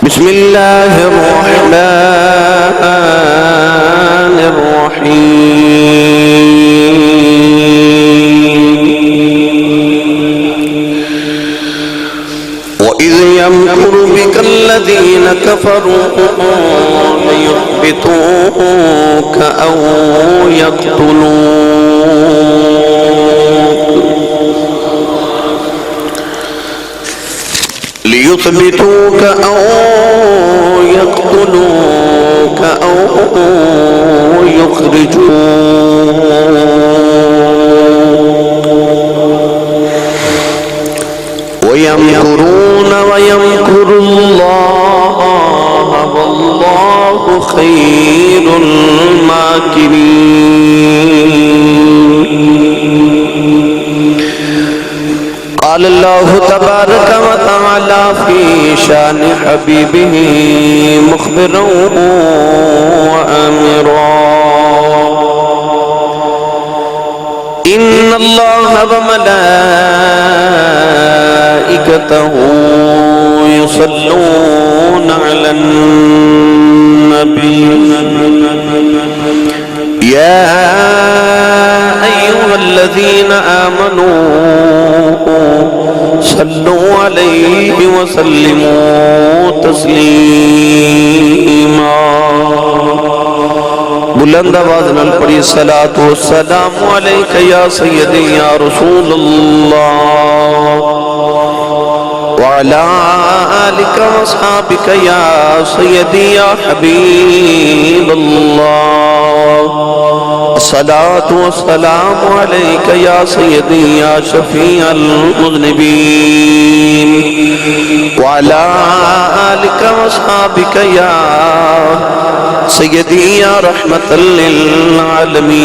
بسم الله الرحمن الرحيم وإذ يمكر بك الذين كفروا ليثبتوك أو يقتلوك أو يخرجوك ويمكرون ويمكر الله والله خير الماكرين. قال الله تبارك وتعالى في شان حبيبه مخبرا وآمرا إن الله وملائكته يصلون على النبي يا أيها الذين آمنوا صلوا عليه وسلموا تسلیما. بلند آواز نال پڑھی الصلاۃ والسلام علیک یا سیدی یا رسول اللہ وعلی آلک واصحابک یا سیدی یا حبیب اللہ. الصلاة والسلام عليك يا سيدي يا شفيع المذنبين وعلى آلك واصحابك يا سيدي يا رحمة للعالمين.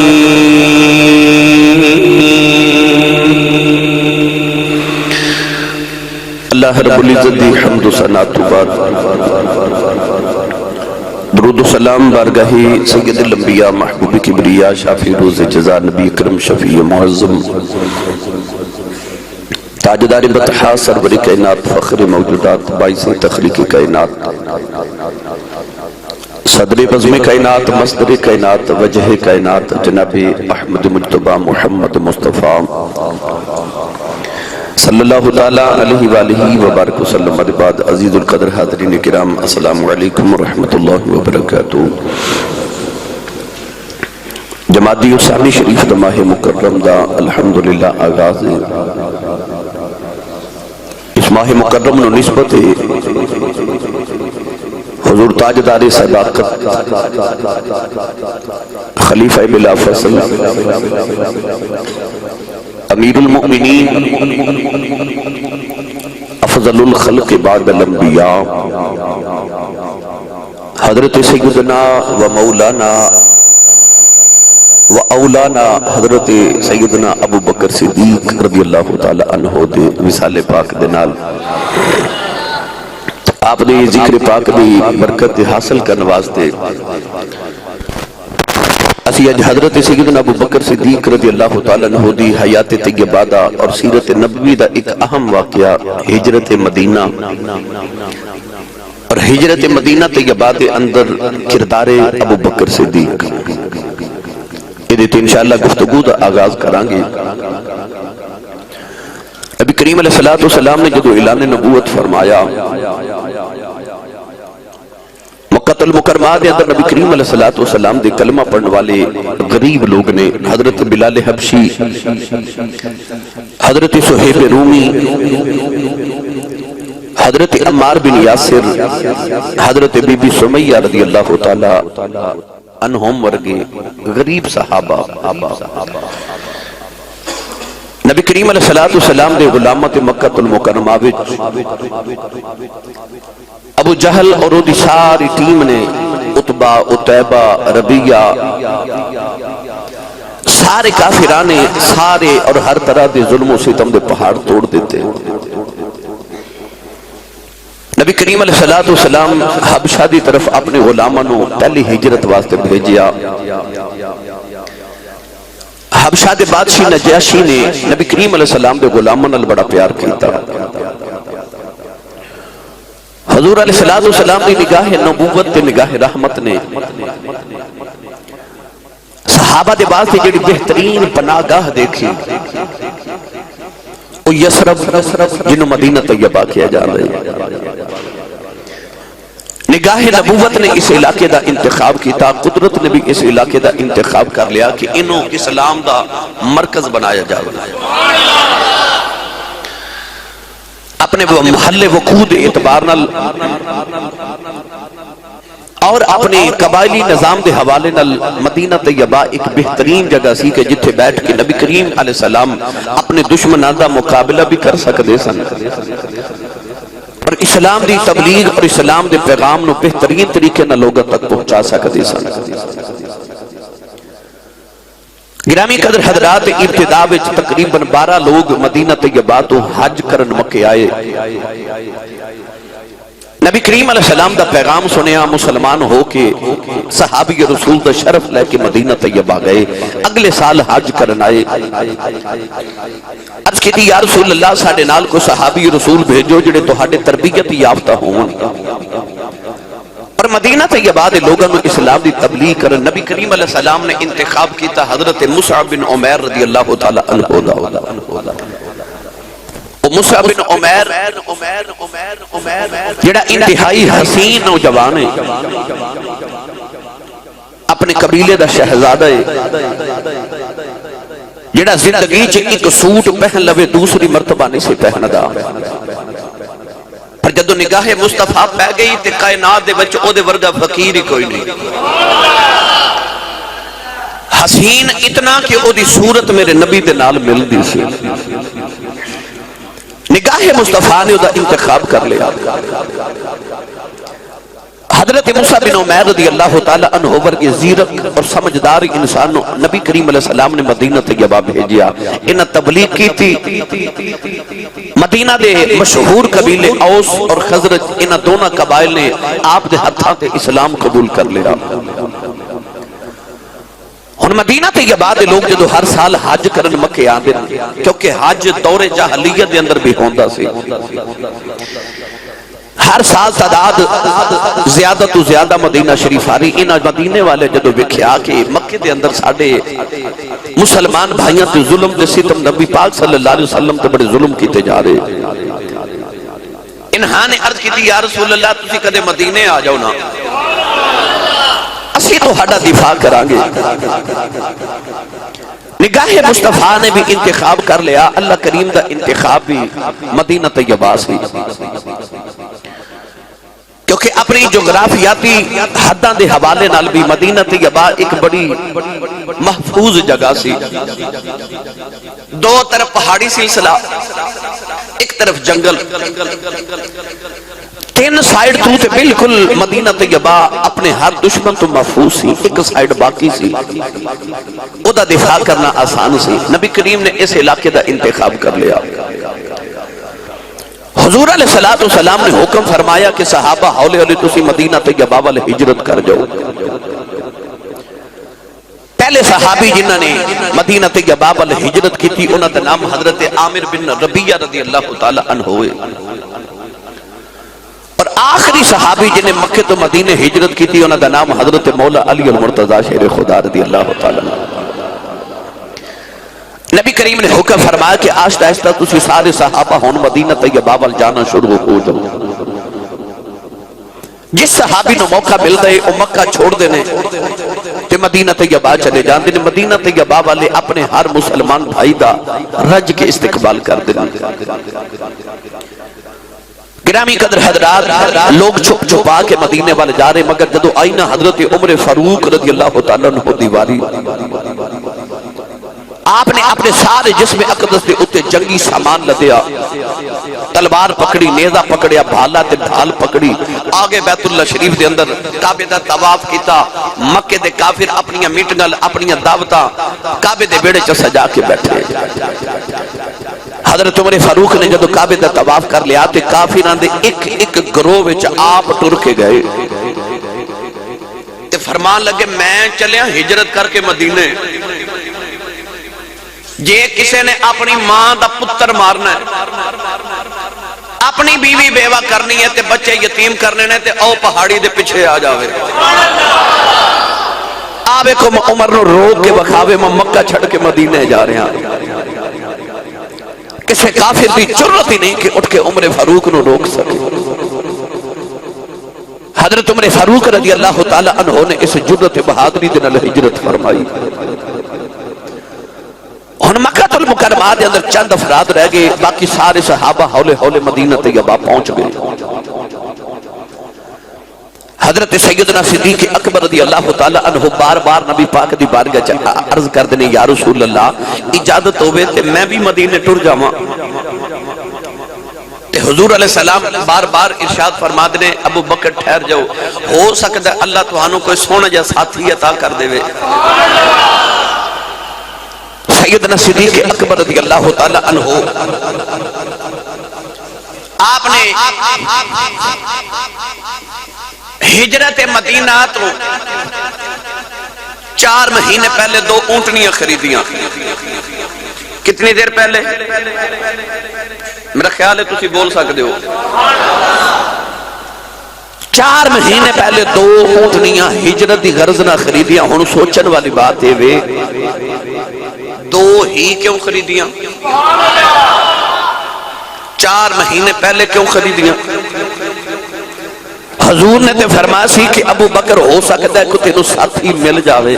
اللہ رب العزت دی حمد و ثنا تو بعد درود و سلام بارگاہی سید الانبیاء محبوب کبریاء شافی روز جزا نبی اکرم شفیع معظم تاجدار بطحا سرور کائنات فخر موجودات باعث تخلیق کائنات صدر بزم کائنات مصدر کائنات وجہ کائنات جناب احمد مجتبہ محمد مصطفیٰ صلی اللہ تعالیٰ علیہ وآلہ وبارک وسلم. بعد عزیز القدر حاضرین کرام السلام علیکم ورحمت اللہ وبرکاتہ. جمادی الثانی شریف دماہ مکرم دا الحمدللہ آغاز اس ماہ مکرم نو نسبت حضور تاجدار صداقت خلیفہ بلا فصل امیر المؤمنین افضل الخلق بعد الانبیاء حضرت سیدنا و مولانا و اولانا حضرت سیدنا ابو بکر صدیق رضی اللہ تعالی عنہ دے وصال پاک دنال آپ نے ذکر پاک دی برکت حاصل کرنے واسطے اسی اج حضرت سیدنا ابو بکر صدیق رضی اللہ تعالیٰ عنہ دی حیات طیبہ اور سیرت نبوی دا ایک اہم واقعہ ہجرت مدینہ اور ہجرت مدینہ طیبہ دے اندر کردار ابو بکر صدیق یہ تو انشاءاللہ گفتگو دا آغاز کرانگے. نبی کریم علیہ السلام نے جدو اعلان نبوت فرمایا مکہ المکرمہ دے اندر نبی کریم علیہ السلام دے کلمہ پڑھنے والے غریب لوگ نے حضرت بلال حبشی حضرت صہیب رومی حضرت عمار بن یاسر حضرت بی بی سمیہ رضی اللہ تعالی عنہم ورگے غریب صحابہ نبی کریم علیہ السلام دے غلامت مکہ المکرمہ وچ ابو جہل اور دی ساری ٹیم نے عتبہ عتیبہ ربیہ سارے کافرانے سارے اور ہر طرح دے ظلم و ستم دے پہاڑ توڑ دیتے. نبی کریم علیہ السلام حبشہ دی طرف اپنے غلامانوں پہلی ہجرت واسطے بھیجیا. حبشہ دے بادشاہ نجاشی نے نبی کریم علیہ السلام دے غلاموں نال بڑا پیار کیتا. حضور علیہ السلام کی نگاہ نبوت تے نگاہ رحمت نے صحابہ دے بعد سے جڑی بہترین پناہگاہ دیکھی وہ یسرب جنہوں مدینہ طیبہ کیا جا رہے نگاہ نبوت نے اس علاقے دا انتخاب کیتا، قدرت نے بھی اس علاقے دا انتخاب کر لیا کہ انہوں اسلام دا مرکز بنایا جا رہا اپنے محلے وقود اعتبار نال اور اپنے قبائلی نظام دے حوالے نال مدینہ طیبہ ایک بہترین جگہ سی کہ جتھے بیٹھ کے نبی کریم علیہ السلام اپنے دشمناں دا مقابلہ بھی کر سکتے سن اور اسلام دی تبلیغ اور اسلام دے پیغام نو بہترین طریقے نہ لوگوں تک پہنچا سکتے سن۔ گرامی قدر حضرات، ابتدا وچ تقریباً 12 لوگ مدینہ طیبہ تو حج کرن مکے آئے، نبی کریم علیہ السلام دا پیغام سنیا، مسلمان ہو کے صحابی رسول دا شرف لے کے مدینہ طیبہ گئے، اگلے سال حج کرن آئے، عرض کی تھی یا رسول اللہ ساڑھے نال کو صحابی رسول بھیجو جڑے تو ہاڑے تربیت یافتہ ہوں اور مدینہ طیبہ دے لوگوں نے اسلام دی تبلیغ کرن۔ نبی کریم علیہ السلام نے انتخاب کیتا حضرت مصعب بن عمیر رضی اللہ تعالی عنہ دا۔ مصعب بن عمیر جڑا انتہائی حسین نوجوان ہے، اپنے قبیلے دا شہزادہ ہے، جڑا زندگی چ ایک سوٹ پہن لوے دوسری مرتبہ نہیں سے پہندا، پر جدو نگاہ مصطفیٰ پہ گئی تے کائنات دے بچ او دے ورگا فقیر ہی کوئی نہیں، حسین اتنا کہ او دی صورت میرے نبی دے نال مل دی سی، نگاہ مصطفیٰ نے دا انتخاب کر لیا۔ حضرت موسیٰ بن عمیر رضی اللہ تعالی عنہ ورگے زیرک اور سمجھدار انسانوں نبی کریم علیہ السلام نے مدینہ طیبہ بھیجیا، انہاں تبلیغ کی تھی۔ مدینہ دے مشہور قبیلے اوس اور خزرج انہاں دونوں قبائل نے آپ دے ہتھاں تے اسلام قبول کر لیا۔ اور مدینہ طیبہ دے لوگ جدو ہر سال حج کرن مکے آندے کیونکہ حج دور جاہلیت دے اندر بھی ہوندا سی، ہر سال تعداد زیادہ تو زیادہ مدینہ شریف آ رہی، انہاں مدینے والے جدو ویکھیا کہ مکے دے اندر ساڈے مسلمان بھائیاں تے ظلم تے ستم نبی پاک صلی اللہ علیہ وسلم تے بڑے ظلم کیتے جا رہے، انہاں نے عرض کی تھی یا رسول اللہ تسی کدے مدینے آ جاؤ نا، اسی تو ہڈا دفاع کرانگے۔ نگاہ مصطفیٰ نے بھی انتخاب کر لیا، اللہ کریم دا انتخاب بھی مدینہ طیبہ سے، کیونکہ اپنی جغرافیاتی حداں دے حوالے نال بھی مدینہ طیبہ ایک بڑی محفوظ جگہ سی، دو طرف پہاڑی سلسلہ، ایک طرف جنگل، تین سائیڈ تو تے بالکل مدینہ طیبہ اپنے ہر دشمن تو محفوظ سی، ایک سائیڈ باقی سی، او دا دفاع کرنا آسان سی۔ نبی کریم نے اس علاقے دا انتخاب کر لیا۔ حضور علیہ السلام نے حکم فرمایا کہ صحابہ ہولے ہولے تسی مدینہ طیبہ والے ہجرت کر جاؤ۔ پہلے صحابی جنہوں نے مدینہ طیبہ والے ہجرت کی تھی انہوں دا نام حضرت عامر بن ربیہ رضی اللہ تعالی عنہ ہوئے، اور آخری صحابی جنہیں مکہ تو مدینہ ہجرت کی تھی انہوں دا نام حضرت مولا علی المرتضی شیر خدا رضی اللہ تعالی عنہ۔ نبی کریم نے حکم فرمایا کہ آہستہ آہستہ تسی سارے صحابہ ہون مدینہ طیبہ وال جانا شروع ہو جاؤ۔ جس صحابی نو موقع مل دے او مکہ چھوڑ دینے تے مدینہ طیبہ چلے جان دینے، مدینہ طیبہ والے اپنے ہر مسلمان بھائی دا رج کے استقبال کر دینے۔ گرامی قدر حضرات، لوگ چھپ چھپا کے مدینے والے جا رہے، مگر جدو آئینہ حضرت عمر فاروق رضی اللہ تعالیٰ عنہ دیواری، آپ نے اپنے سارے جسم اقدس دے اتے جنگی سامان لدیا، تلوار پکڑی، نیزہ پکڑیا، بھالا تے ڈھال پکڑی، آگے بیت اللہ شریف دے اندر کعبے دا طواف کیتا، مکے دے کافر اپنیاں میٹنگل اپنیاں دعوتاں کعبے دے بیڑے چ سجا کے بیٹھے۔ حضرت عمر فاروق نے جدو کعبے دا طواف کر لیا تے کافران دے ایک گروہ وچ آپ ٹر کے گئے تے فرمان لگے میں چلیا ہجرت کر کے مدینے، جے کسے نے اپنی ماں دا پتر مارنا ہے اپنی بیوی بیوہ کرنی ہے تے بچے یتیم کرنے نے تے او پہاڑی دے پیچھے آ جاوے آوے کو عمر نو روک کے بکھاوے میں مکہ چھڑ کے مدینے جا رہے ہیں کسے کافر دی جرت ہی نہیں کہ اٹھ کے عمر فاروق نو روک سکے حضرت عمر فاروق رضی اللہ تعالیٰ عنہ نے اس جرت بہادری دن ہجرت فرمائی ہن مکہ المکرمہ دے اندر چند افراد رہ گئے باقی سارے صحابہ ہولے ہولے مدینہ طیبہ پہنچ گئے حضرت سیدنا صدیق اکبر رضی اللہ تعالیٰ عنہ بار بار نبی پاک دی بارگاہ عرض کر دینے یا رسول اللہ اجازت ہوئے تے میں بھی مدینے ٹر جاواں تے حضور علیہ السلام بار بار ارشاد فرما دینے ابو بکر ٹھہر جاؤ ہو سکتا ہے اللہ توانوں کوئی سونا جا ساتھی عطا کر دے وے سیدنا صدیق اکبر رضی اللہ تعالیٰ عنہ آپ نے ہجرت مدینہ تو 4 مہینے پہلے 2 اونٹنیاں خریدیاں کتنی دیر پہلے میرا خیال ہے تسی بول سکتے ہو 4 مہینے پہلے 2 اونٹنیاں ہجرت دی غرض نہ خریدیاں ہن سوچن والی بات ہے وے 2 ہی کیوں خریدیاں 4 مہینے پہلے کیوں خریدیاں حضور نے تے فرمایا سی کہ ابو بکر ہو سکتا ہے کہ تینوں ساتھی مل جاوے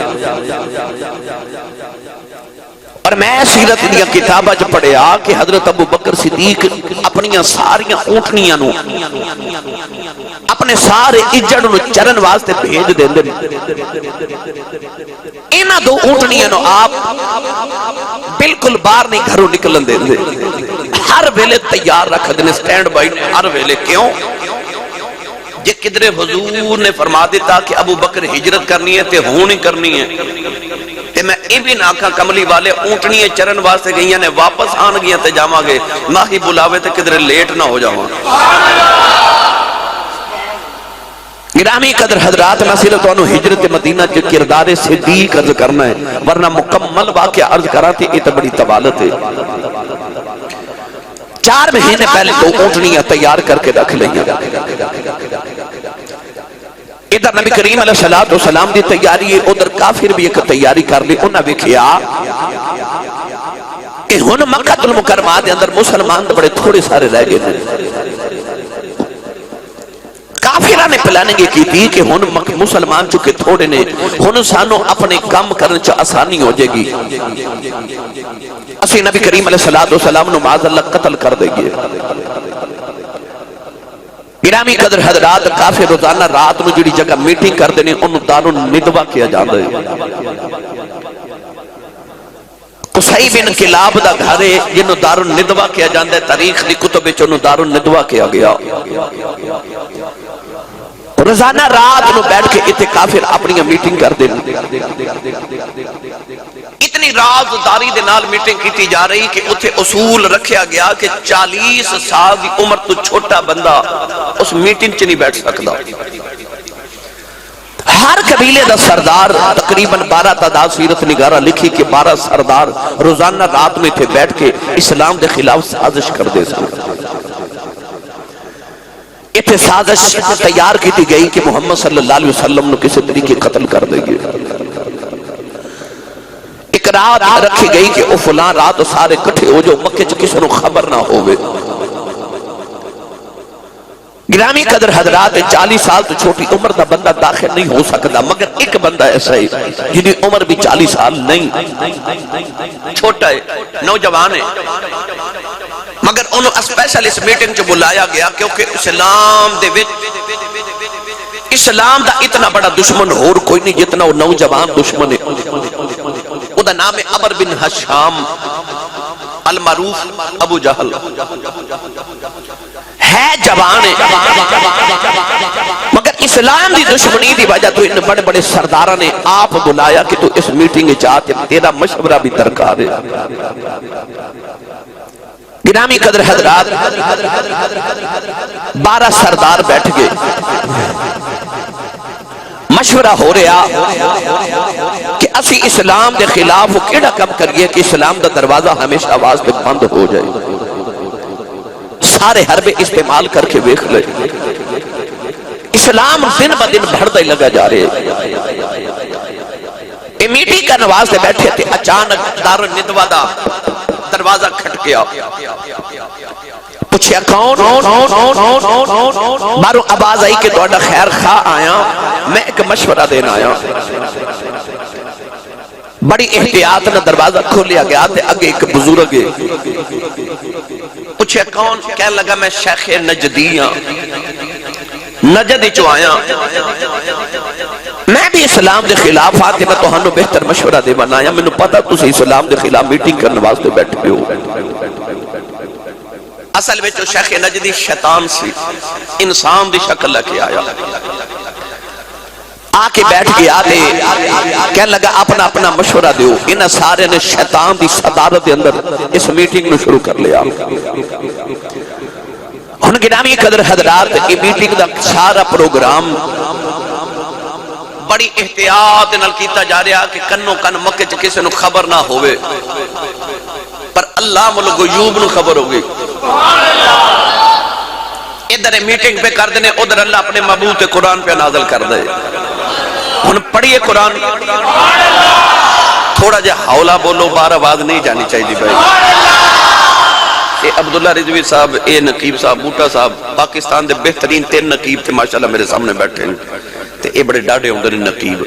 اور میں سیرت دیا کتابہ جو پڑھے کہ حضرت ابو بکر صدیق اپنیاں ساریاں اونٹنیاں نو اپنے سارے اجڑ نو چرن واسطے بھیج دیں دیں اینا 2 اونٹنیاں نو آپ بالکل باہر نہیں گھروں نکلن دیں دیں ہر ویلے تیار رکھ دیں سٹینڈ بائی ہر ویلے کیوں یہ کدرے حضور نے فرما دیتا کہ ابو بکر ہجرت کرنی ہے تے ہونی کرنی ہے تے میں ابن آنکھاں کملی والے اونٹنی چرن واسطے گئیاں نے واپس آن گیا تے جاما گے ماہی بلاوے تے کدرے لیٹ نہ ہو جاؤں گرامی قدر حضرات نصیرت وانو ہجرت مدینہ کے کردار صدیق عرض کرنا ہے ورنہ مکمل واقعہ عرض کراتی یہ تو بڑی طوالت ہے 4 مہینے پہلے 2 اونٹنیاں تیار کر کے رکھ لیں ادھر نبی کریم علیہ السلام دی تیاری ہے ادھر کافر بھی ایک تیاری کر لی انہاں بھی کیا کہ ہن مکہ المکرمہ دے اندر مسلمان بڑے تھوڑے سارے رہ گئے کافرہ نے پلاننگ کی تھی کہ ہن مسلمان چکے تھوڑے نے ہن سانو اپنے کام کرنے چا آسانی ہو جائے گی اسی نبی کریم علیہ السلام نو معاذ اللہ قتل کر دے گئے گرامی قدر حضرات کافر روزانہ رات میں جڑی جگہ میٹنگ کر دینے انہوں دار الندوہ کیا جاندہ ہے قصی بن کلاب دا گھرے جنہوں دار الندوہ کیا جاندہ ہے تاریخ دی کتب چنہوں دار الندوہ کیا گیا روزانہ رات میں بیٹھ کے اتنے کافر اپنی میٹنگ کر دینے اتنی رازداری دے نال میٹنگ کیتی جا رہی کہ اتنے اصول رکھیا گیا کہ 40 سال دی عمر تو چھوٹا بندہ اس میٹنگ چ نہیں بیٹھ سکتا ہر قبیلے دا سردار تقریباً 12 تعداد سیرت نگارہ لکھی کہ 12 سردار روزانہ رات میں تھے بیٹھ کے اسلام دے خلاف سازش کر دے سکتے اتنے سازش تیار کیتی گئی کہ محمد صلی اللہ علیہ وسلم نے کسی طریقے قتل کر دے گئے ایک رات رکھی گئی کہ او فلان رات سارے کٹھے ہو جو مکہ چ کسی نو خبر نہ ہوئے گرامی قدر حضرات 40 سال تو چھوٹی عمر دا بندہ داخل نہیں ہو سکتا مگر ایک بندہ ایسا ہے جنہی عمر بھی 40 سال نہیں چھوٹا ہے نوجوان ہے مگر انہوں اسپیشل اس میٹنگ جو بلایا گیا کیونکہ اسلام دے وچ اسلام دا اتنا بڑا دشمن اور کوئی نہیں جتنا وہ نوجوان دشمن ہے وہ دا نام ہے عمر بن حشام المعروف ابو جہل ہے جوان ہے مگر اسلام دی دشمنی دی وجہ تو ان بڑے بڑے سردارہ نے آپ بلایا کہ تو اس میٹنگ چاہتے تیرا مشورہ بھی درکار ہے گرامی قدر حضرات 12 سردار بیٹھ گئے مشورہ ہو رہا کہ اسی اسلام دے خلاف کیڑا کم کریے کہ اسلام دا دروازہ ہمیشہ آواز پہ بند ہو جائے سارے حربے استعمال کر کے ویکھ لے اسلام دن با دن بڑھتا ہی لگا جا رہے میٹنگ کرنے واسطے بیٹھے تھے اچانک دار الندوہ دا دروازہ کھٹ گیا پوچھیا کون بارو آواز آئی کہ توڑا خیر خواہ آیا میں ایک مشورہ دینا آیا بڑی احتیاط نہ دروازہ کھولیا گیا تھے اگے ایک بزرگ پوچھے کون کہنے لگا میں شیخ نجدیاں نجد چو آیا میں بھی اسلام دے خلاف آتے میں تو ہنو بہتر مشورہ دے بنایا میں نے پتا تُسے اسلام دے خلاف میٹنگ کرنے واسطے بیٹھے ہو اصل میں جو شیخ نجدی شیطان سی انسان دی شکل لکے آیا آکے بیٹھ گیا دے کہنے لگا اپنا اپنا مشورہ دیو انہا سارے نے شیطان دی صدارت دے اندر اس میٹنگ میں شروع کر لیا ان گرامی قدر حضرات کی میٹنگ دا سارا پروگرام بڑی احتیاط نال کیتا جا رہا کہ کنوں کن مکے چ کسی نو خبر نہ ہوئے پر اللہ الغیوب نو خبر ہوگی ادھر میٹنگ پہ کر دینے ادھر اللہ اپنے محبوب قرآن پہ نازل کر دے ہن پڑھئے قرآن تھوڑا جا حولا بولو بار آواز نہیں جانی چاہیے بھائی اے عبداللہ رضوی صاحب اے نقیب صاحب بوٹا صاحب پاکستان دے بہترین 3 نقیب تھے ماشاءاللہ میرے سامنے بیٹھے ہیں تے اے بڑے ڈاڑے ہوں در نقیب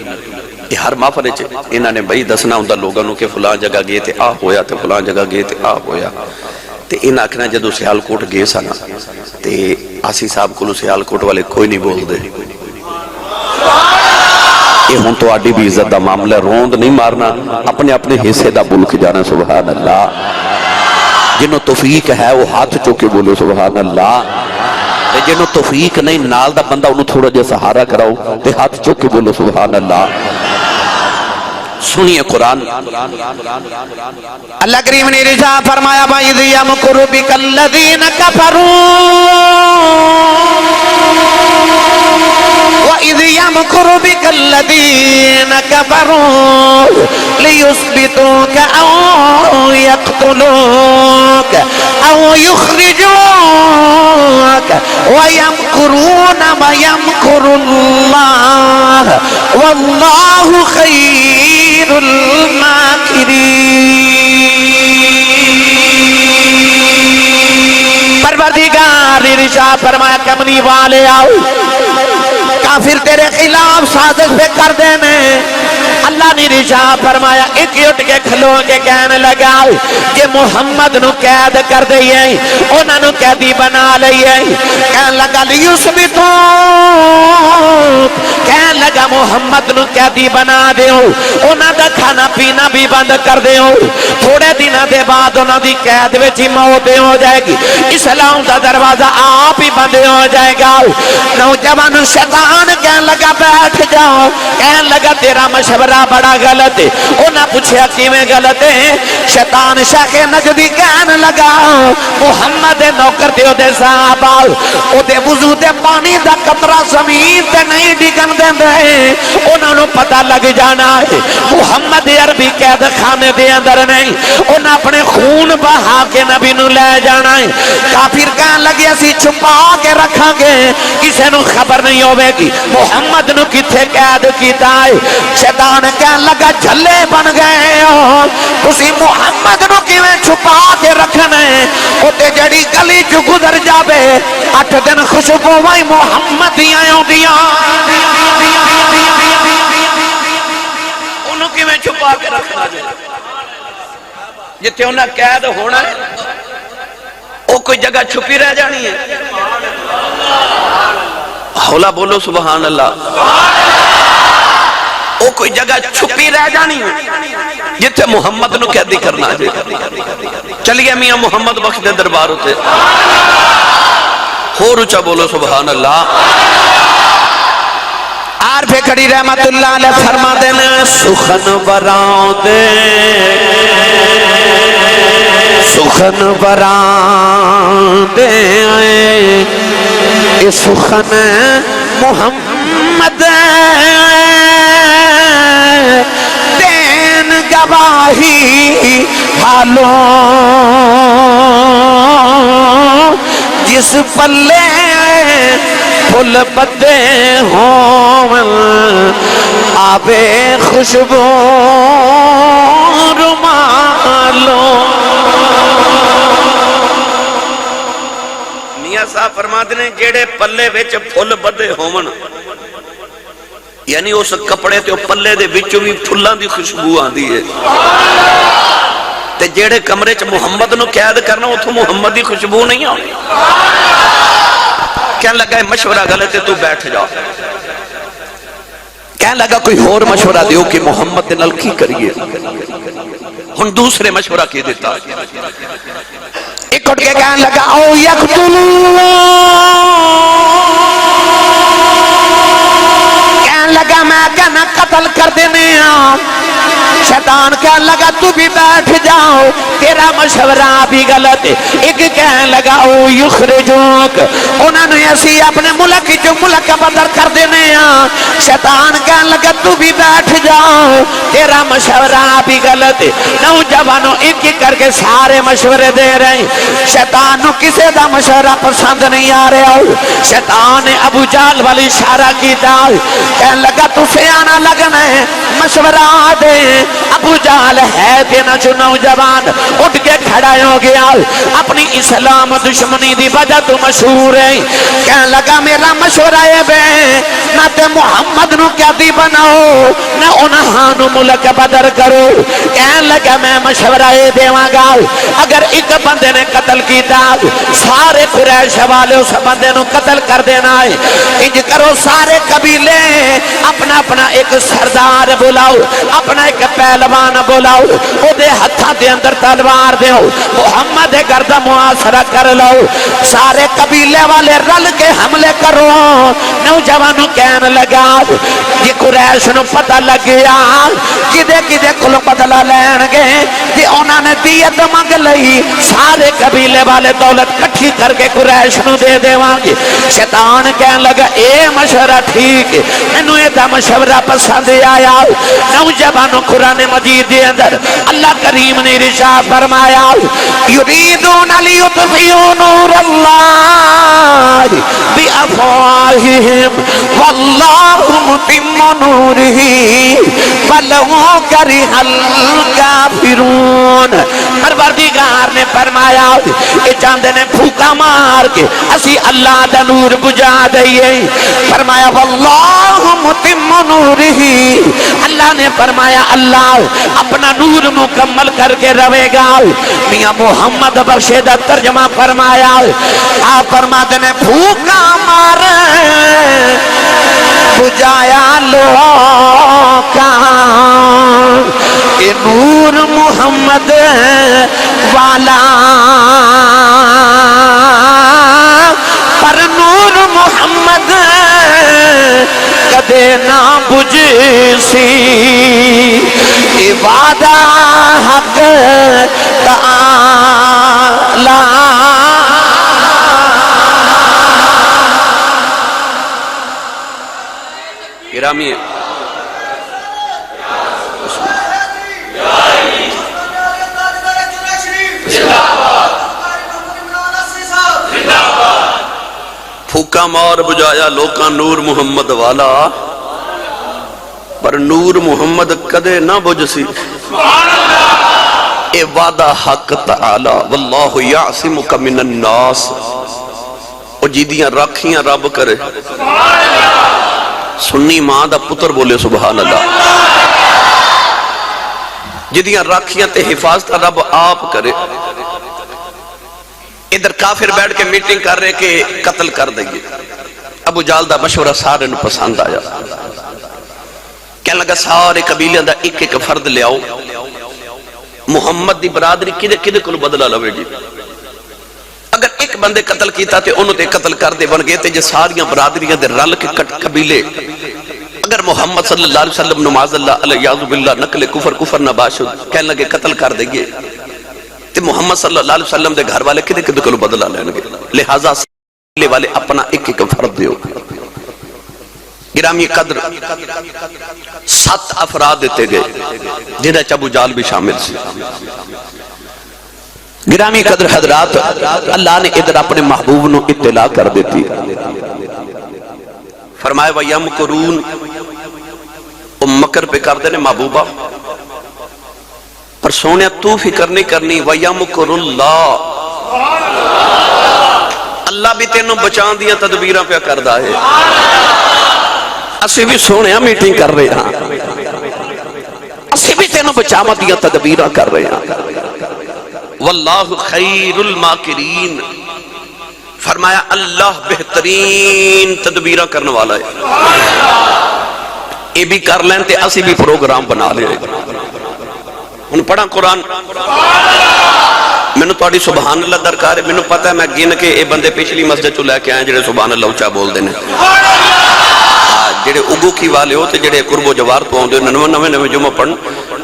یہ ہر مافرے چھے انہاں نے بھائی دسنا ہوں در لوگوں کے فلان جگہ گئے تھے آ ہویا تے فلان جگہ گئے تھے آ ہویا تے انہاں اکھنا جدو سیال کوٹ گئے سانا تے آسی صاحب کلو سیال کوٹ والے کوئی نہیں بول دے یہ ہوں تو آڈی بھی عزت دا معاملہ روند نہیں مارنا اپنے اپنے حصے دا بلک جانا سبحان اللہ جنہوں توفیق ہے وہ ہاتھ چوکے بولو سبحان اللہ جنہوں توفیق نہیں نال دا بندہ انہوں تھوڑا جے سہارا کراؤ تے ہاتھ چوکے بولو سبحان اللہ سنیے قرآن اللہ کریم نے رجاء فرمایا وَإِذْ يَمْكُرُ بِكَ الَّذِينَ كَفَرُوا وَإِذْ يَمْكُرُ بِكَ الَّذِينَ كَفَرُوا لِيُثْبِتُوكَ أَوْ يَقْتُلُوكَ أَوْ يُخْرِجُوكَ وَيَمْكُرُونَ وَيَمْكُرُ اللَّهُ وَاللَّهُ خَيْرُ الْمَاكِرِينَ پروردگار ارشاد فرمایا کمنی والے آؤ کافر تیرے خلاف سازش پہ کر دینے اللہ نے رشاہ فرمایا ایک اٹھ کے کھلو کے کہنے لگا کہ محمد نو قید کر دئیے انہوں نو قیدی بنا لئیے کہنے لگا لیوسبتو کہنے لگا محمد نو قیدی بنا دیو انہوں دا کھانا پینا بھی بند کر دیو تھوڑے دن دے بعد انہوں دی قید ویچی موت ہو جائے گی اسلام دا دروازہ آپ ہی بند ہو جائے گا نوجوان شیطان کہنے لگا بیٹھ جاؤ کہنے لگا تیرا مشورہ بڑا غلط ہے انہاں پوچھیا کیویں غلط ہے شیطان شیخ نجدی کہنے لگا محمد نوکر تے دے صحابہ او دے وضو دے پانی دا قطرہ زمین تے نہیں ڈگن دیندے انہاں نو پتہ لگ جانا ہے محمد عربی قید خانے دے اندر نہیں انہاں اپنے خون بہا کے نبی نو لے جانا ہے کافر کہنے لگے اسی چھپا کے رکھاں گے کسے نو خبر نہیں ہوئے گی محمد نو کتھے قید کیتا ہے شیطان کہنے لگا جھلے بن گئے ہو اسی محمد نو کیویں چھپا کے رکھنے اتے جڑی گلی جو گزر جاوے 8 دن خوشبو وائی محمد دیاں دیاں انہوں کیویں چھپا کے رکھنا جو جتے انہاں قید ہونا ہے وہ کوئی جگہ چھپی رہ جانی ہے حولا بولو سبحان اللہ وہ کوئی جگہ چھپی رہ جانی ہے جتے محمد نو قیدی کرنا ہے چلیے میاں محمد بخش دے دربار ہوتے ہو رچا بولو سبحان اللہ عارف کھڑی رحمت اللہ علیہ فرما دینا سخن بران دے سخن بران دے اے سخن محمد دین گواہی حالوں جس پلے پھل بدے ہون آبے خوشبو رومالو میاں صاحب فرماتے ہیں جیڑے پلے وچ پھل بدے ہون یعنی اس کپڑے تے پلے دے وچوں بھی پھلاں دی خوشبو آندی ہے تے جیڑے کمرے چ محمد نو قید کرنا اتھوں محمد دی خوشبو نہیں آنی کہنے لگا مشورہ غلط ہے تو بیٹھ جاؤ کہنے لگا کوئی اور مشورہ دیو کہ محمد دے نال کی کریے ہن دوسرے مشورہ کی دیتا ایک اٹھ کے کہنے لگا او یقتل کہنے لگا میں کہنا قتل کر دینے شیطان کہنے لگا تو بھی بیٹھ جاؤ تیرا مشورہ بھی غلط ہے ایک کہنے لگا او یخرجوک انہوں نے اسی اپنے ملک جو ملک بدر کر دینے شیطان کہنے لگا تو بھی بیٹھ جاؤ تیرا مشورہ بھی غلط ہے نوجوانوں ایک ایک کر کے سارے مشورے دے رہے ہیں شیطان نو کسے دا مشورہ پسند نہیں آ رہا ہو شیطان نے ابو جہل والی اشارہ کی دال کہنے لگا تو سیانا لگنا ہے مشورہ دے ابو جہل ہے دینا جو نوجوان اٹھ کے کھڑا ہو گیا اپنی اسلام دشمنی دی وجہ تو مشہور ہے کہنے لگا میرا مشورہ ہے بے نہ تے محمد نو کیا دی بناؤ نہ انہاں نو ملک بدر کرو کہنے لگا میں مشورہ دیواں گا اگر ایک بندے نے قتل کیتا سارے قریش والے اس بندے نو قتل کر دینا ہے انج کرو سارے قبیلے اپنا اپنا ایک سردار بلاؤ اپنا ایک پہلوان بلاؤ او دے ہتھاں دے اندر تلوار دیو محمد گردہ محاصرہ کر لو سارے قبیلے والے رل کے حملے کرو نوجوانوں کہنے لگا یہ قریش نو پتہ لگ گیا کدے کدے کلو بدلہ لین گے کہ انہوں نے دیت مانگ لئی سارے قبیلے والے دولت کٹھی کر کے قریش نو دے دے وانگے شیطان کہنے لگا اے مشورہ ٹھیک ہے انہوں یہ دا مشورہ پسند آیا نوجوانوں قرآن مجید دے اندر اللہ کریم نے رشاہ فرمایا یریدون لیطفئوا نور اللہ بافواہہم واللہ متم نورہ ولو کرہ الکافرون پروردگار نے فرمایا یہ چاندے نے پھوکا مار کے اسی اللہ دا نور بجا دئیے فرمایا واللہ متم نورہ اللہ نے فرمایا اللہ اپنا نور مکمل کر کے روے گا میاں محمد بخشے دا ترجمہ فرمایا آپ فرماتے نے پھوکا مار بجایا لوکا کہ نور محمد والا پر نور محمد کدے نہ بجھسی وعدہ حق تعالی گرامی ہے پھوکا مار بجایا لوکاں نور محمد والا پر نور محمد کدے نہ بجھسی اے وعدہ حق تعالی واللہ یعصمک من الناس او جیدیاں راکھیاں رب کرے سنی ماں دا پتر بولے سبحان اللہ جیدیاں راکھیاں تے حفاظت رب آپ کرے ادھر کافر بیٹھ کے میٹنگ کر رہے کہ قتل کر دیں گے ابو جہل دا مشورہ سارے نو پسند آیا کہنے لگا سارے قبیلے دا ایک ایک فرد لے آؤ محمد دی برادری کدے کدے کلو بدلہ لوے جی اگر ایک بندے قتل کیتا تے انہوں تے قتل کر دے بن گئے تے جے ساریاں برادریاں دے رل کے قبیلے اگر محمد صلی اللہ علیہ وسلم نماز اللہ علیہ باللہ نقل کفر نہ باشد کہنے لگے قتل کر دیں گے تے محمد صلی اللہ علیہ وسلم دے گھر والے کدے کدے کلو بدلہ لیں گے لہذا سلے والے اپنا ایک ایک فرد دیو گرامی قدر 7 افراد دیتے گئے جنہیں ابو جہل بھی شامل سے گرامی قدر حضرات، اللہ نے ادھر اپنے محبوب نو اطلاع کر دیتی، فرمایا وَيَمْكُرُونَ، وہ مکر پہ کر دینے محبوبہ، پر سونے تو فکر نہیں کرنی، وَيَمْكُرُ اللَّهُ، اللہ بھی تینوں بچان دیا تدبیرہ پہ کردہ ہے۔ اسی بھی سونے میٹنگ کر رہے ہیں، اسی بھی تینوں بچامہ دیا تدبیرہ کر رہے ہیں۔ واللہ خیر الماکرین، فرمایا اللہ بہترین تدبیرہ کرنے والا ہے۔ یہ بھی کر لیں تے اسی بھی پروگرام بنا لے۔ ان پڑھا قرآن، میں نے توڑی سبحان اللہ درکار ہے، میں نے پتا ہے میں گن کے اے بندے پچھلی مسجد چو لے کے آئے جڑے سبحان اللہ اچھا بول دینے، جڑے اگو کی والے ہو تے جڑے قرب و جوار تو آن دے نوے جمعہ پڑھن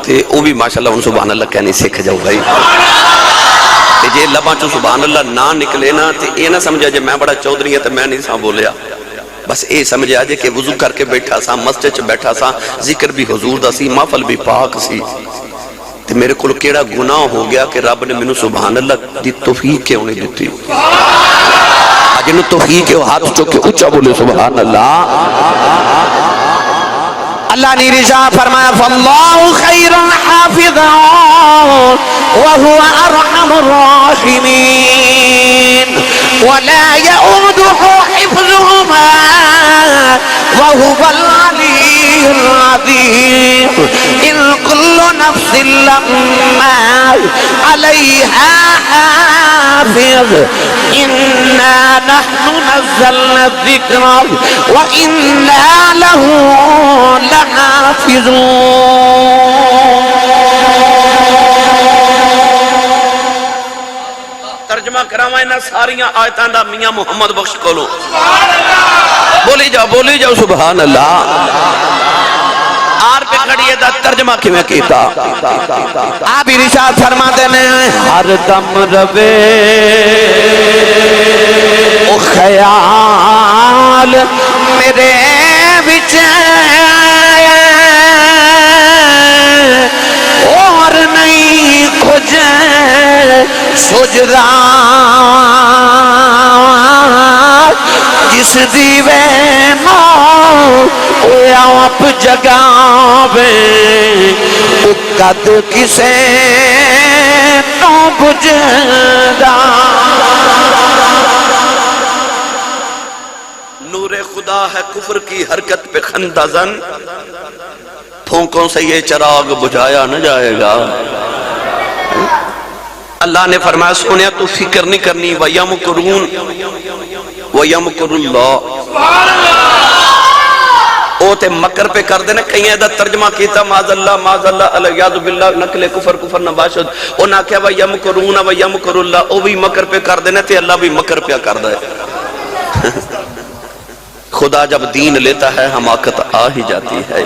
تے او بھی ماشاءاللہ ان سبحان اللہ کہنی سکھ جاؤ بھائی۔ تے جے لباں چو سبحان اللہ نہ نکلے نا تے اے نہ سمجھا جے میں بڑا چودھری ہے تے میں نہیں ساں بولیا، بس اے سمجھا جے کہ وضو کر کے بیٹھا سا، مسجد چ بیٹھا سا، ذکر بھی حضور دا سی، محفل بھی پاک سی، تے میرے کل کیڑا گناہ ہو گیا کہ رب نے منو سبحان اللہ دی توفیق کیوں نہیں دیتی۔ جنہوں توفیق ہے ہاتھ چوکے اچھا بولے سبحان اللہ۔ اللہ نے رضا فرمایا فاللہ خیر حافظا وهو ارحم الراحمین ولا يؤوده حفظهما وهو العلی العظیم ان كل نفس لما علیہا حافظ انا نحن نزلنا الذکر وانا له لحافظون۔ ترجمہ کراوائے نا ساریاں آیتان دا میاں محمد بخش کولو، بولی جاؤ سبحان اللہ۔ آر پہ کھڑی ہے دا ترجمہ کی میں کیتا، آپ ہی رشاد فرما دینے ہر دم روے او خیال میرے بچ اور نہیں کچھ سجدہ جس دیوے یا آپ جگاوے قد کسے نو بجدا۔ نور خدا ہے کفر کی حرکت پہ خندہ زن، پھونکوں سے یہ چراغ بجھایا نہ جائے گا۔ اللہ نے فرمایا سنیا تو فکر نہیں کرنی، وَيَمْكُرُونَ وَيَمْكُرُ اللَّهُ، او تے مکر پہ کر دینے۔ کہیں ایدہ ترجمہ کیتا معاذ اللہ علیہ باللہ نقل کفر نباشد، او نہ کہا وَيَمْكُرُونَ وَيَمْكُرُ اللَّهُ، او بھی مکر پہ کر دینے تے اللہ بھی مکر پہ کر دے۔ خدا جب دین لیتا ہے حماقت آ ہی جاتی ہے۔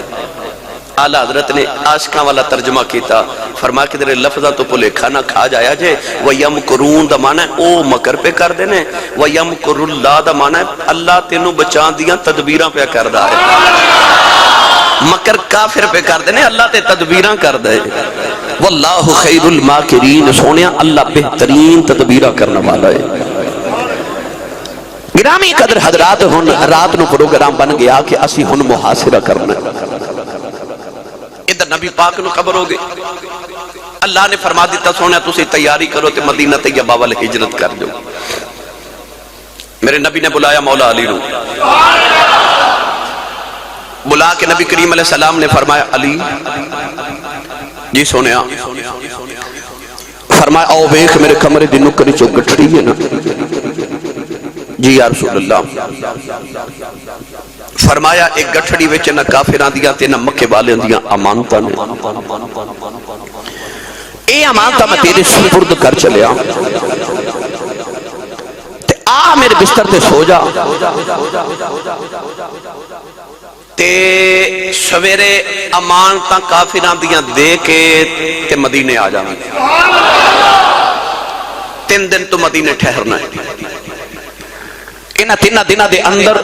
اعلیٰ حضرت نے عاشقاں والا ترجمہ کیتا، فرمایا کہ تیرے لفظہ تو پلے کھانا کھا جایا جے۔ وَيَمْكُرُونَ دا معنی ہے او مکر پہ کر دینے، وَيَمْكُرُ اللَّهُ دا معنی ہے اللہ تینوں بچان دیاں تدبیراں پہ کر دا ہے۔ مکر کافر پہ کر دینے، اللہ تے تدبیراں کر دے۔ واللہ خیر الماکرین، سونیا اللہ بہترین تدبیراں کرنا والا ہے۔ گرامی قدر حضرات، ہن رات نو پروگرام بن گیا کہ اسی ہن محاصرہ کرنا ہے۔ ادھر نبی پاک نو خبر ہو گئی، اللہ نے فرما دیتا سونے تسی تیاری کرو تے مدینہ طیبہ والے ہجرت کر جو۔ میرے نبی نے بلایا مولا علی نو، بلا کے نبی کریم علیہ السلام نے فرمایا علی جی سونیا، فرمایا او ویکھ میرے کمرے دی نکری چو گٹھڑی ہے نا؟ جی یا رسول اللہ۔ فرمایا ایک گٹھڑی وچ نہ کافراں دیاں تے نہ مکے والے دیاں امانتاں نے، اے امانتاں میں تیرے سپرد کر چلیا تے آ میرے بستر تے سو جا تے سویرے امانتاں کافراں دیاں دے کے تے مدینے آ جاویں، 3 دن تو مدینے ٹھہرنا ہے۔ انہاں 3 دنوں دے اندر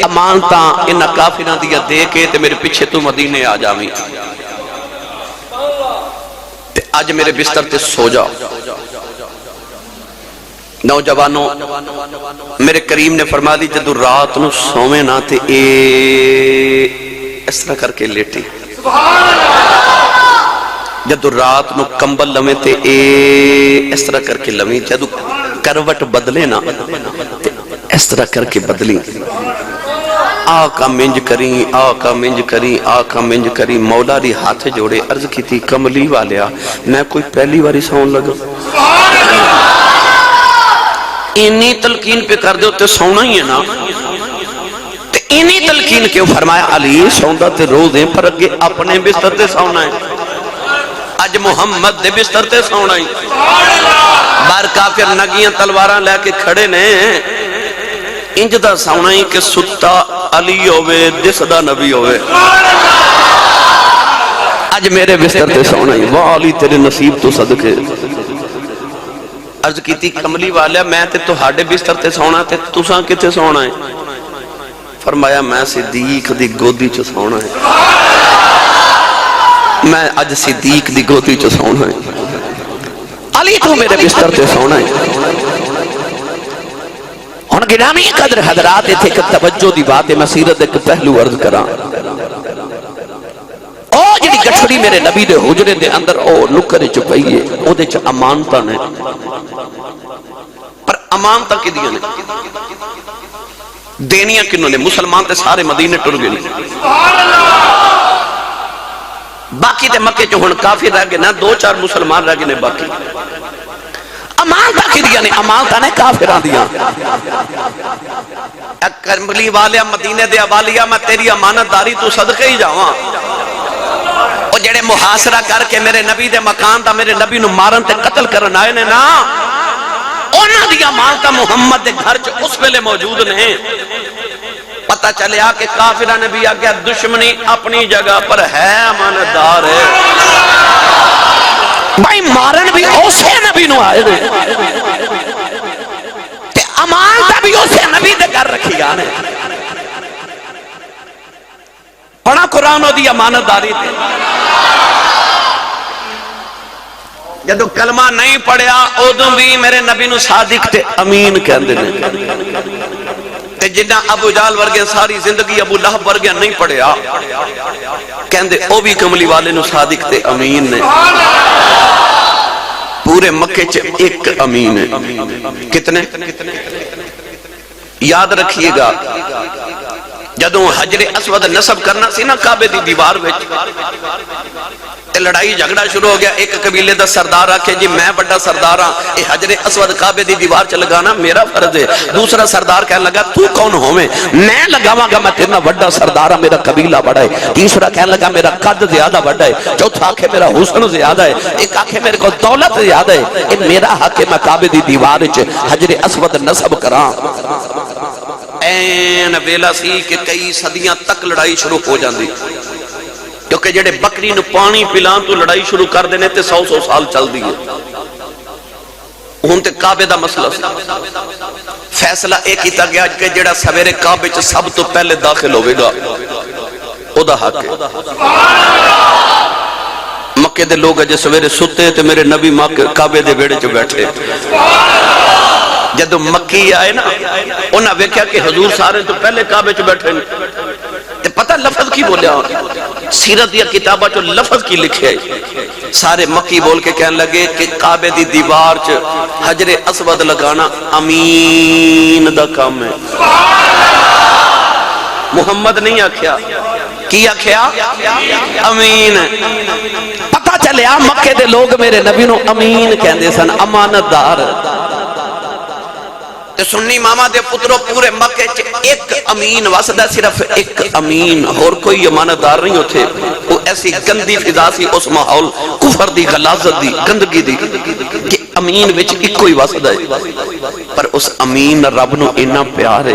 امانتاں انہاں کافراں دیاں دے کے تے میرے پیچھے تو مدینے آ جاویں تے اج میرے بستر تے سو جا۔ نوجوانوں میرے کریم نے فرما دی جدو رات نو سوویں نہ تے اے اس طرح کر کے لیٹی، جدو رات نو کمبل لویں تے اے اس طرح کر کے لویں، جدو کروٹ بدلے نا تے اس طرح کر کے بدلی، آقا منج کریں آقا منج کریں آقا منج کریں، مولا دی ہاتھ جوڑے عرض کی تھی کملی والیا میں کوئی پہلی واری سون لگا، اینی تلقین پہ کر دے تے سونا ہی ہے نا، تے اینی تلقین کیوں فرمایا علی سوندا تے روزیں پر اگے اپنے بستر تے سونا ہے، اج محمد دے بستر تے سونا ہے، بار کافر نگیاں تلواراں لے کے کھڑے نے، انج دا سونا ہی کہ ستا علی ہوئے دسدا نبی ہوئے، اج میرے بستر تے سونا ہی، واہ علی تیرے نصیب تو صدقے، عرض کی تھی کملی والا میں تے تہاڈے بستر تے سونا تے تساں کتے سونا ہے، فرمایا میں صدیق دی گودی چ سونا ہے، میں اج صدیق دی گودی چ سونا ہے، علی تو میرے بستر تے سونا ہے۔ ہن گرامی قدر حضرات اتھے ایک توجہ دی بات ہے، میں سیرت ایک پہلو عرض کراں، او جڑی گٹھڑی میرے نبی دے حجرے دے اندر او نکر چ پئی ہے، او دے چ امانتاں نے، پر امانتاں کدیاں نے دینیاں کنوں نے، مسلمان تے سارے مدینے ٹر گئے، باقی تے مکے چ ہن کافر رہ گئے نا، دو چار مسلمان رہ گئے نے، باقی امانتاں کدیاں نے، امانتاں نے کافراں دیاں، کملی والیا مدینے دے حوالیا میں تیری امانت داری تو صدقے ہی جاواں، او جڑے محاصرہ کر کے میرے نبی دے مکان دا میرے نبی نو مارن تے قتل کرن آئے نے نا، انہاں دی امانت محمد دے گھر چ اس ویلے موجود نے، پتہ چلیا کہ کافرہ نے بھی آگیا دشمنی اپنی جگہ پر ہے، امانت دار ہے، بھائی مارن بھی اسے نبی نو آئے دے تے امانت بھی اسے نبی دے گھر رکھی آنے، پڑھا قرآن دی امانت داری تے، جدو کلمہ نہیں پڑھیا ادوں بھی میرے نبی نو صادق تے امین کہندے نے، تے جنہ ابو جال ورگے ساری زندگی ابو لہب ورگے نہیں پڑھیا کہندے او بھی کملی والے نو صادق تے امین نے، پورے مکے چ ایک امین ہے، کتنے یاد رکھیے گا، جدوں حجر اسود نصب کرنا سی نا کعبے دی دیوار وچ تے لڑائی جھگڑا شروع ہو گیا، ایک قبیلے دا سردار آکھے جی میں بڑا سردار ہاں، اے حجر اسود کعبے دی دیوار چ لگانا میرا فرض ہے، دوسرا سردار کہنے لگا تو کون ہوویں، میں لگاواں گا، میں تیرا بڑا سردار ہاں، میرا قبیلہ بڑا ہے، تیسرا کہنے لگا میرا قد زیادہ بڑا ہے، چوتھا آکھے میرا حسن زیادہ ہے، ایک آکھے میرے کو دولت زیادہ ہے، اے میرا حق ہے میں کعبے دی دیوار وچ حجر اسود نصب کراں، این ویلا سی کہ کئی صدیاں تک لڑائی شروع ہو جاندی، کیونکہ جڑے بکری نو پانی پلان تو لڑائی شروع کر دینے تے 100 سال چل دی ہے، ہون تے کعبے دا مسئلہ سی، فیصلہ ایک ہی تا گیا کہ جڑا سویرے کعبے چ سب تو پہلے داخل ہوئے گا او دا حق ہے، مکے دے لوگ اجے سویرے ستے تے میرے نبی کعبے دے بیڑے چ بیٹھے، جدو مکی آئے نا انہاں ویکھیا کہ حضور سارے تو پہلے کعبے چ بیٹھے تے پتہ لفظ کی بولیا، سیرت یا کتابہ جو لفظ کی لکھے، سارے مکی بول کے کہنے لگے کہ کعبے دی دیوار چ حجر اسود لگانا امین دا کام ہے، محمد نہیں آکھیا، کی آکھیا امین، پتہ چلیا مکے دے لوگ میرے نبی نو امین کہندے سن، امانت دار، تے سنی ماما دے پتروں پورے مکے چ ایک امین واسدہ، صرف ایک امین، اور کوئی امانت دار نہیں ہوتے، وہ ایسی گندی فضا سی اس ماحول کفر دی غلاظت دی گندگی دی کہ امین وچ ایک کوئی واسدہ ہے، پر اس امین رب نو اتنا پیار ہے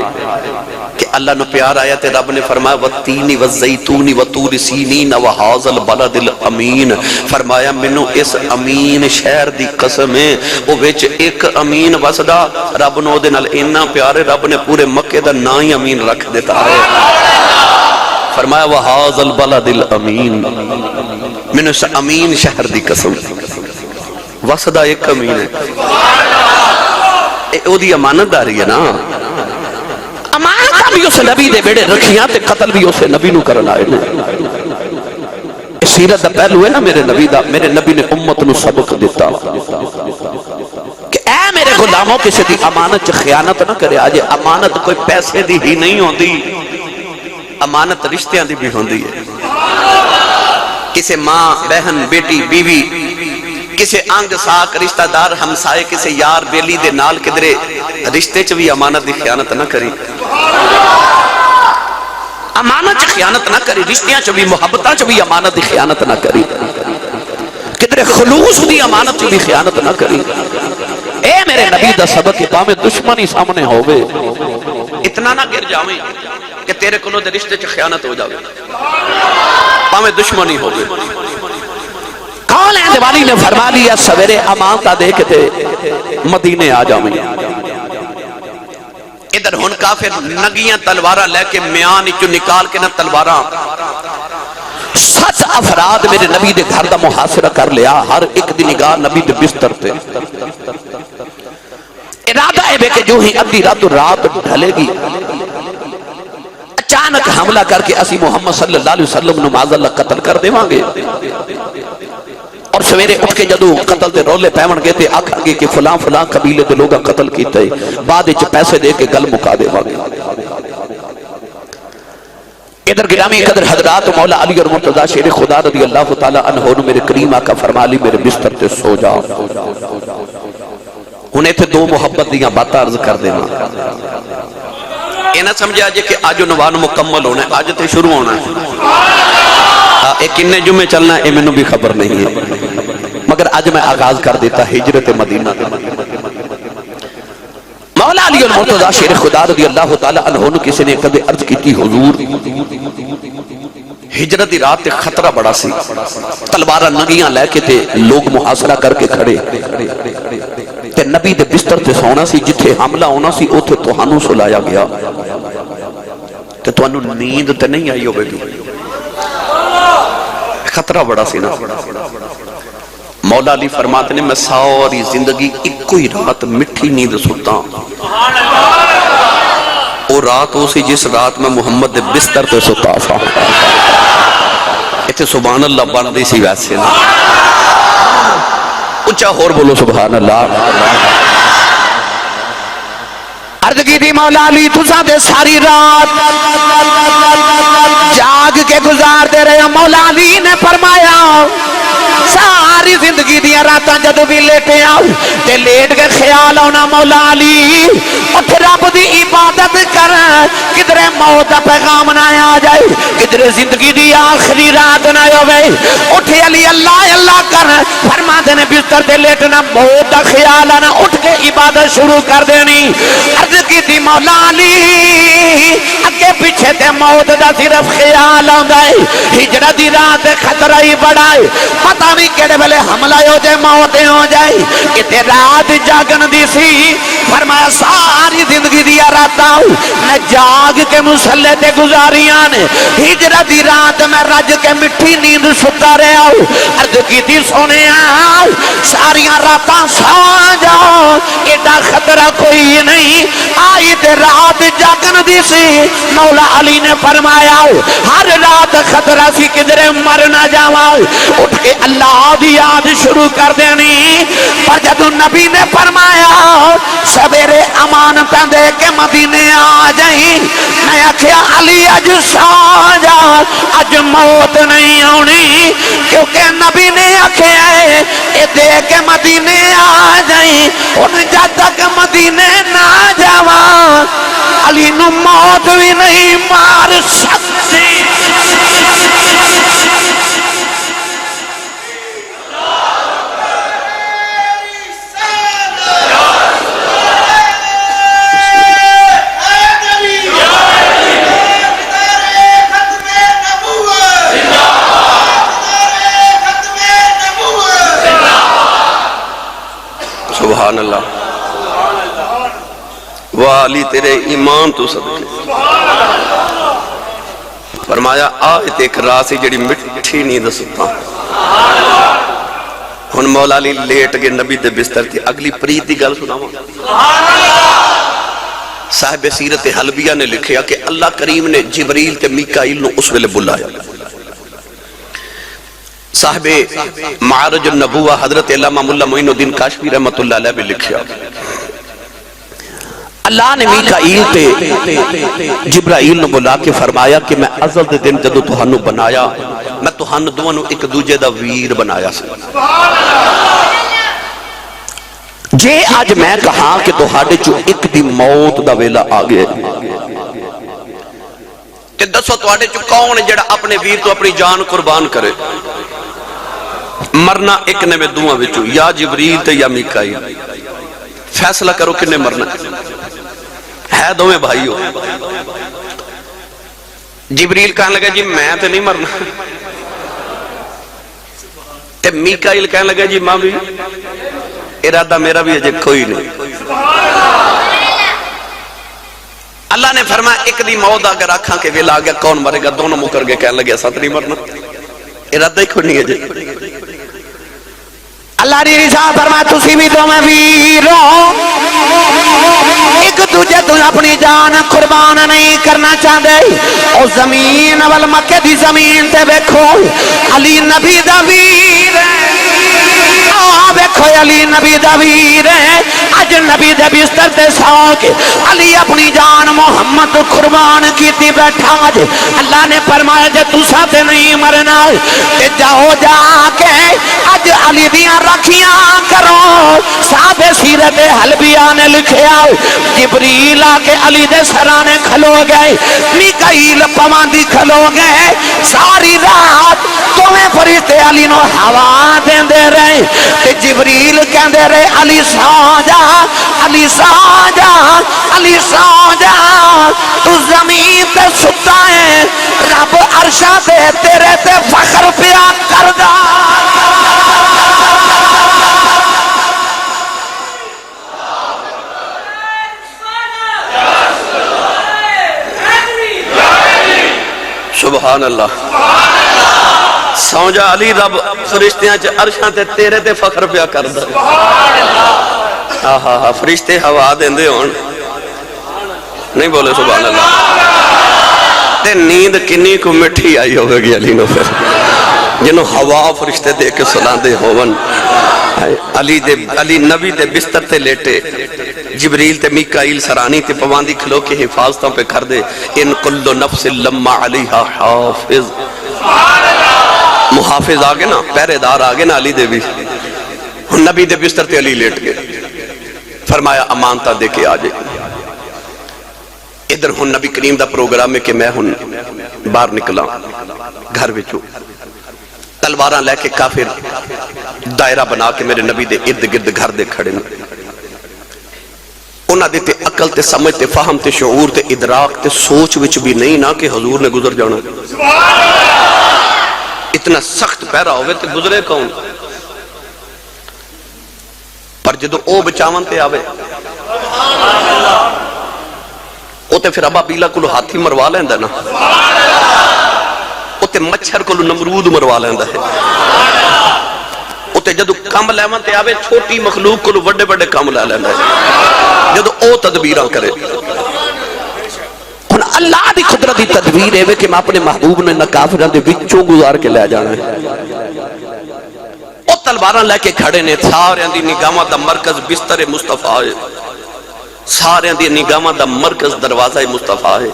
کہ اللہ نو پیار آیا تے رب نے فرمایا والتین والزیتون وطور سینین وہذا البلد الامین، فرمایا مینوں اس امین شہر دی قسم ہے، او وچ ایک امین وسدا، رب نو دے نال اتنا پیار ہے رب نے پورے مکے دا نا ہی امین رکھ دیتا ہے، فرمایا وہذا البلد الامین، مینوں اس امین شہر دی قسم وسدا ایک امین ہے، او دی امانت داری ہے نا، امانت بھی اسے نبی دے بیڑے رکھیاں تے قتل بھی اسے نبی نو کرنا ہے نا۔ سیرت دا پہلو ہے نا میرے نبی دا، میرے نبی نے امت نو سبق دیتا کہ اے میرے غلاموں کسی دی امانت چ خیانت نہ کرے۔ آج امانت کوئی پیسے دی ہی نہیں ہوندی، امانت رشتیاں دی بھی ہوندی ہے۔ کسی ماں بہن بیٹی بیوی کسی انگ ساک رشتہ دار ہمسائے کسی یار بیلی دے نال کدرے رشتے چ بھی امانت دی خیانت نہ کری، امانت چ خیانت نہ کری، رشتیاں چ بھی محبتاں چ بھی امانت دی خیانت نہ کری، کدرے خلوص دی امانت چ بھی خیانت نہ کری۔ اے میرے نبی دا سبق پاویں دشمنی سامنے ہووے اتنا نہ گر جاویں کہ تیرے کولوں دے رشتے چ خیانت ہو جاوے، پاویں دشمنی ہووے۔ کون ہے والی نے فرما لیا سویرے امانتا دے کے تے مدینے آ جاویں۔ ادھر ہن کافر نگیاں تلواراں لے کے میان وچوں نکال کے نہ تلواراں 7 افراد میرے نبی دے گھر دا محاصرہ کر لیا، ہر ایک دی نگاہ نبی دے بستر تے۔ ارادہ ہے کہ جو ہی ادھی رات ڈھلے گی اچانک حملہ کر کے اسی محمد صلی اللہ علیہ وسلم نو معاذ اللہ قتل کر دیواں گے، اور سویرے اٹھ کے جدو قتل دے رولے پیون گے تے آکھاں گے کہ فلاں فلاں قبیلے دے لوگاں قتل کیتا ہے، بعد وچ پیسے دے کے گل مکا دیواں گے۔ ادھر گرامی قدر حضرات مولا علی اور مرتضی شیر خدا رضی اللہ تعالی عنہ نے میرے کریم آقا فرما لی میرے بستر تے سو جا۔ انہیں تھے 2 محبت دیاں باتاں عرض کر دینا، یہ نہ سمجھا جے کہ آج نوان مکمل ہونا ہے، آج تے شروع ہونا ہے، ایک کنے جمعے چلنا ہے یہ میں نے بھی خبر نہیں ہے، مگر آج میں آغاز کر دیتا ہجرت مدینہ۔ مولا علی اور مرتضی شیر خدا رضی اللہ تعالی عنہ نے کسی نے کدے عرض کی تھی حضور ہجرت دی رات تے خطرہ بڑا سی، تلوارہ نگیاں لے کے تے لوگ محاصرہ کر کے کھڑے تے نبی دے بستر تے سونا سی، جتھے حملہ ہونا سی اوتھے تہانوں سلایا گیا تے تہانوں نیند تے نہیں آئی ہوئے گی، خطرہ بڑا سی نا۔ مولا علی فرماتے نے میں ساری زندگی ایک کوئی رات مٹھی نیند ستا، وہ رات ہو سی جس رات میں محمد دے بستر تے ستا سا۔ اتھے سبحان اللہ بن دی سی ویسے نا، اچھا اور بولو سبحان اللہ۔ عرض کی تھی مولا علی تساں دے ساری رات جاگ کے گزار دے رہے ہو۔ مولا علی نے فرمایا ساری زندگی دیا راتاں جدو بھی لیٹے آؤ تے لیٹ کے خیال ہونا مولا علی اٹھ رب دی عبادت کر، کدھرے موت دا پیغام نہ آ جائے، کدھرے زندگی دی آخری رات نہ ہوئے، اٹھ علی اللہ اللہ کر۔ فرما دینے بستر دے لیٹنا موت دا خیال آنا، اٹھ کے عبادت شروع کر دینی۔ عرض کی تھی مولا علی اگے پیچھے تے موت دا صرف خیال آندا ہے، ہجرت دی رات خطرہ ہی بڑا ہے، پتہ نہیں کیڑے ویلے حملہ ہو جائے موتیں ہو جائے، اتنے رات جاگن دی سی۔ فرمایا ساری زندگی دیا راتا میں جاگ کے مسلح تے گزاریاں نے، ہجرت دی رات میں رج کے مٹھی نیند ستا رہا ہوں۔ عرض کی تھی سونے ساریاں راتاں سو جاؤ، ایڈا خطرہ کوئی نہیں، آئی تے رات جاگن دی سی۔ مولا علی نے فرمایا ہر رات خطرہ سی کدھرے مر نہ جاواں، اٹھ کے اللہ دی یاد شروع کر دینی۔ پر جدو نبی نے فرمایا سویرے امانتاں دے کے مدینے آ جائیں، میں آکھیا علی اج سو جا، اج موت نہیں آنی، کیونکہ نبی نے آکھیا ہے اے دے کے مدینے آ جائیں، ان جب تک مدینے نہ جاواں علی نو موت بھی نہیں مار سکتی۔ سبحان اللہ، والی تیرے ایمان تو صدقے۔ فرمایا آیت ایک راسی جڑی مٹھی نہیں دستا، ہن مولا علی لیٹ گئے نبی دے بستر تے اگلی پریت دی گل سناواں صاحب سیرت حلبیہ نے لکھیا کہ اللہ کریم نے جبریل تے میکائیل نو اس ویلے بلایا صاحب معارج النبوہ حضرت علامہ مولا معین الدین کاشفی رحمت اللہ علیہ بھی لکھیا اللہ نے میکائیل تے جبرائیل نو بلا کے فرمایا کہ میں ازل دے دن جدو تہانو بنایا میں تہانو دوانو ایک دوجے دا ویر بنایا سی جے آج میں کہا کہ تہاڈے چو ایک دی موت دا ویلا آگئے تے دسو تہاڈے چو کون جڑا اپنے ویر تو اپنی جان قربان کرے مرنا ایک نے میں دوہاں وچوں یا جبریل تے یا میکائیل فیصلہ کرو کنے مرنا ہے دویں بھائی ہو جبریل کہنے لگا جی میں تے نہیں مرنا تے میکائیل کہنے لگا جی ماں بھی ارادہ میرا بھی اجے کوئی نہیں اللہ نے فرمایا ایک دی موت اگر آکھاں کے ویلا آگیا کون مرے گا دونوں مکر گئے کہنے لگے ساتھ نہیں مرنا ارادہ ہی کوئی نہیں اجے اللہ نے رضا فرمایا تسی بھی دو میں ویرو ایک دوجے تو اپنی جان قربان نہیں کرنا چاہتے او زمین والمکہ دی زمین تے بیکھو علی نبی دا ویر بیکھو علی نبی دا ویر اج نبی دے بستر تے سو کے علی اپنی جان محمد قربان کیتی بیٹھا جے اللہ نے فرمایا جے تساں تے نہیں مرنا تے جاؤ جا کے اج علی دیاں رکھیاں کرو صاحب سیرت حلبیہ نے لکھیا جبریل آ کے علی دے سرانے کھلو گئے میکائیل پواندی کھلو گئے ساری رات تمہیں فرشتے علی نو ہوا دین دے رہے تے جبریل کہن دے رہے علی سو جا علی سو جا علی سو جا تو زمین تے ستا ہے رب عرشہ تے تیرے تے فخر پیا کردہ سبحان اللہ سو جا علی رب فرشتیاں چ عرشاں تے تیرے تے فخر پیا کردا ہاں فرشتے ہوا دیندے ہون نہیں بولے سبحان اللہ تے نیند کنی کو مٹھی آئی ہوگے گی علی نو پھر جنہوں ہوا فرشتے دے کے سلاندے ہون علی نبی دے بستر تے لیٹے جبریل تے میکائیل سرانی تے پواندی کھلو کے حفاظتوں پہ کر دے ان کل نفس لما علیہا حافظ محافظ آگے نا پہرے دار آگے نا علی دے بھی نبی دے بستر تے علی لیٹ گئے فرمایا امانتہ دے کے آجے ادھر ہن نبی کریم دا پروگرام میں کہ میں ہن باہر نکلا گھر وچوں تلواراں لے کے کافر دائرہ بنا کے میرے نبی دے ارد گرد گھر دے کھڑے نے انہاں دیتے عقل تے سمجھ تے فہم تے شعور تے ادراک تے سوچ وچ بھی نہیں نا کہ حضور نے گزر جانا اتنا سخت پیرا ہوئے تے گزرے کون پر جدو او بچاون تے آوے او تے پھر ابا بیلا کلو ہاتھی مروا لیندہ نا او تے مچھر کلو نمرود مروا لیندہ ہے او تے جدو کم لیون تے آوے چھوٹی مخلوق کلو وڈے وڈے کم لے لیندہ ہے جدو او تدبیران کرے اللہ دی قدرت دی تدبیر ہے کہ میں اپنے محبوب نے نکافران دے وچوں گزار کے لے جانا ہے او تلواران لے کے کھڑے نے سارے دی نگامہ دا مرکز بستر مصطفیٰ ہے سارے دی نگامہ دا مرکز دروازہ مصطفیٰ ہے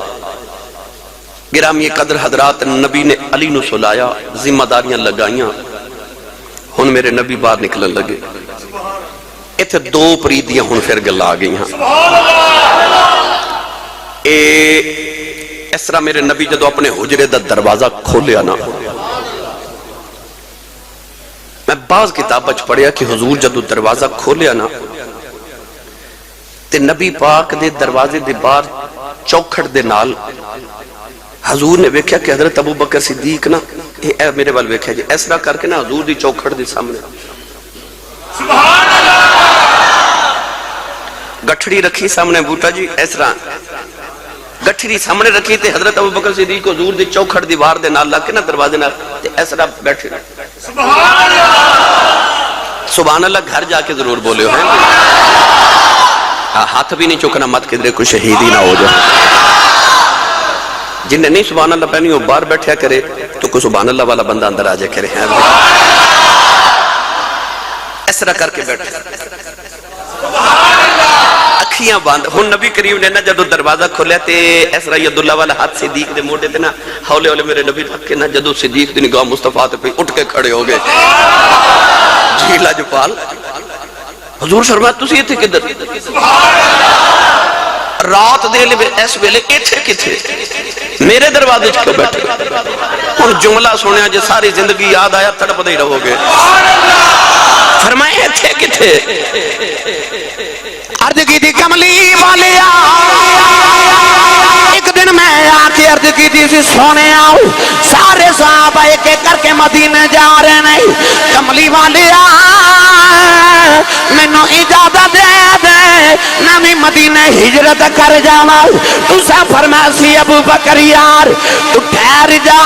گرامی قدر حضرات نبی نے علی نو سلایا ذمہ داریاں لگائیاں ہن میرے نبی باہر نکلن لگے ایتھے دو پریدیاں ہن پھر گل آ گئی ہیں اس طرح میرے نبی جدو اپنے حجرے دا دروازہ کھولیا نا میں بعض کتاب بچ پڑھیا کہ حضور جدو دروازہ کھولیا نا تے نبی پاک دے دروازے دے باہر چوکھٹ دے نال حضور نے ویکھیا کہ حضرت ابو بکر صدیق نا اے میرے وال ویکھیا جی اس طرح کر کے نا حضور دی چوکھٹ دے سامنے سبحان اللہ گٹھڑی رکھی سامنے بوٹا جی اس طرح گٹھڑی سامنے رکھی تے حضرت ابو بکر صدیق کو حضور دی چوکھٹ دیوار دے نال لگ کے نا دروازے نال تے اس طرح بیٹھے سبحان اللہ سبحان اللہ گھر جا کے ضرور بولے ہو ہاتھ بھی نہیں چکنا مت کدھر کوئی شہید ہی نہ ہو جائے جن نے نہیں سبحان اللہ پہنی وہ باہر بیٹھیا کرے تو کوئی سبحان اللہ والا بندہ اندر آ جائے کرے اس طرح کر کے بیٹھے اکھیاں باندھ ہن نبی کریم نے نا جدو دروازہ کھولیا تے اس طرح عبداللہ والا ہاتھ صدیق دے موٹے تے نا ہولے ہولے میرے نبی تک کے نا جدو صدیق دی نگاہ مصطفیٰ تے پہ اٹھ کے کھڑے ہو گئے جی لاجپال حضور فرمایا تسی ایتھے کدھر رات دے لے اس ویلے ایتھے کتھے میرے دروازے چ کیوں بیٹھے ہن جملہ سنیا جے ساری زندگی یاد آیا تڑپدے ہی رہو گے فرمایا ایتھے کتھے عرض کی تھی کملی والیا ایک دن میں آ کے عرض کی تھی سونے آؤ سارے صحابہ ایک ایک کر کے مدینے جا رہے نہیں کملی والیا میں نو اجازت دے دے میں بھی مدینے ہجرت کر جانا تو سا فرماسی ابو بکر یار تو ٹھہر جا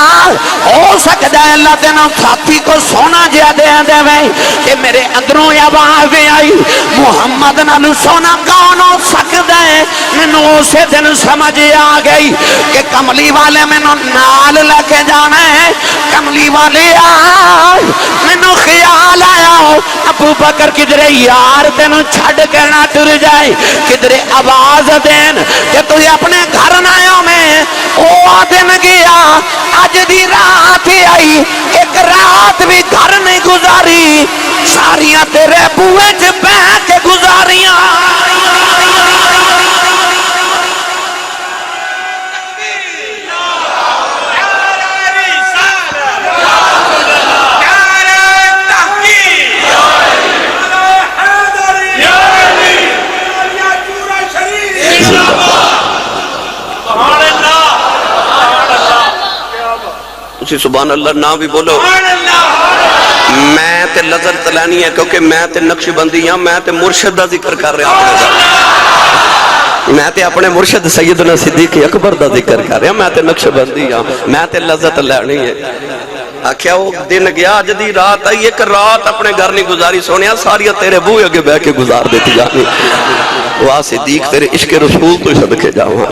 ہو سکتا ہے اللہ تینوں ساتھی کو سونا جیا دے دے وے کہ میرے اندروں آواز آئی محمد نالو سونا کون ہو سکتا ہے میں نو اسے دن سمجھ آ گئی کہ کملی والے میں نو نال لے کے جانا ہے کملی والے میں نو خیال آیا ابو بکر کدھرے یار تینوں چھڑ کے نہ ٹر جائے کدھرے آواز دین کہ تو اپنے گھر نایوں میں او دن گیا آج دی رات آئی ایک رات بھی گھر نہیں گزاری ساریاں تیرے بوئے چ بہ کے گزاریاں اسی سبحان اللہ نہ بھی بولو میں تے لذر تلانی ہے کیونکہ میں تے نقش بندی ہاں میں تے مرشد دا ذکر کر رہا ہوں میں تے اپنے مرشد سیدنا صدیق اکبر دا ذکر کر رہا ہوں میں تے نقش بندی ہاں میں تے لذت لانی ہے آکھیا وہ دن گیا جدی رات آئی ایک رات اپنے گھر نہیں گزاری سونیا ساریاں تیرے بوئے اگے بہ کے گزار دیتی جانی واہ صدیق تیرے عشق رسول تو صدقے جاؤں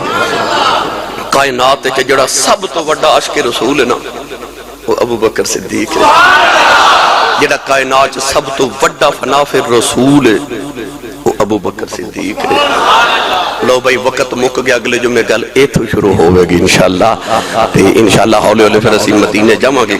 کائنات ہے کہ جڑا سب تو وڈا عشق رسول ہے نا وہ ابو بکر صدیق ہے جڑا کائنات سب تو وڈا فناف رسول ہے وہ ابو بکر صدیق ہے لو بھائی وقت مک گیا اگلے جمعے گل ایتھو شروع ہوئے گی انشاءاللہ ہولے ہولے پھر اسی مدینے جمع گے